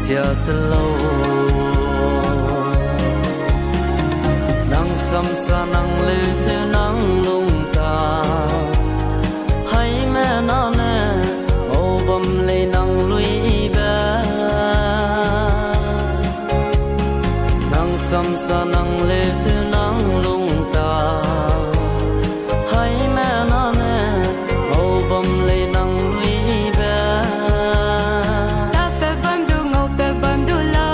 xia slow nang sam sa nang le te nang lung ta hai me na ne o bom le nang lui ba nang sam sa nang le te nang lung ta hai me na ne o bom le nang lui ba sa pe bam du ngo pe bam du lo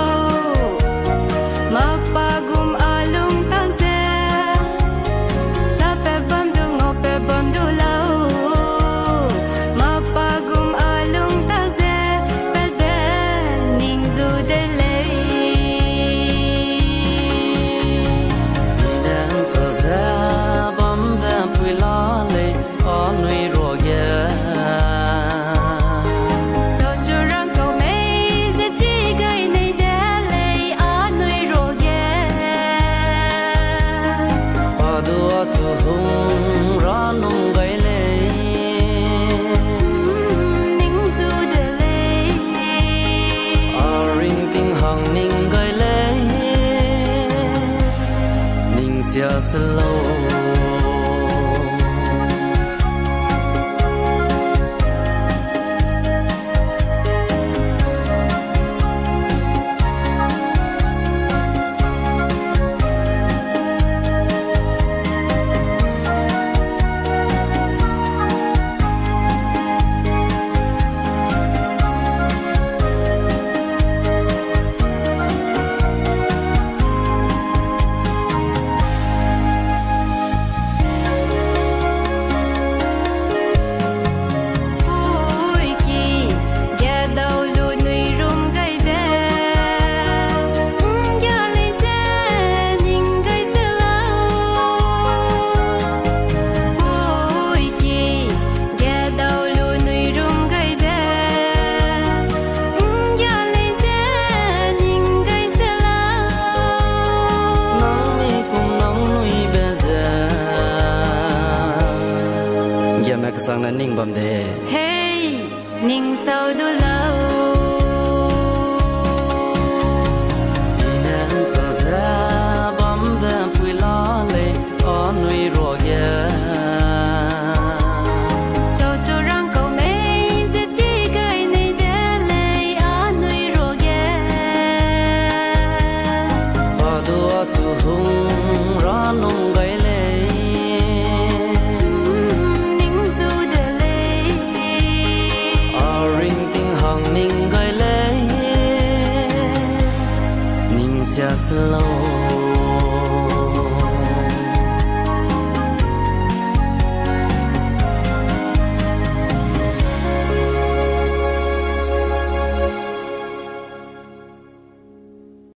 ma pa gum alung tang se sa pe bam du ngo pe bam du lo ma pa gum alung tang se pe be ning zu de le dan sa za bam ba pui la le on we ro ye cho cho rang ko me se chi gai nei de le a noi ro ge pa do tu hung ra nung gai le ning zu de le a ring ting hang ning gai le ning sia slow ui ki ge dau lu nui rum gai be ya le se ning gai se la ui ki ge dau lu nui rum gai be ya le se ning gai se la nang mi kum nang nui be za ya mek sang na ning bam de hey ning sau du lo dan sa za bam ba pui la le on we ro ye cho cho rang ko me se chi gai nei de le a noi ro ge pa do tu hung ra nung gai le ning zu de le a ring ting hang ning gai le ning sia slow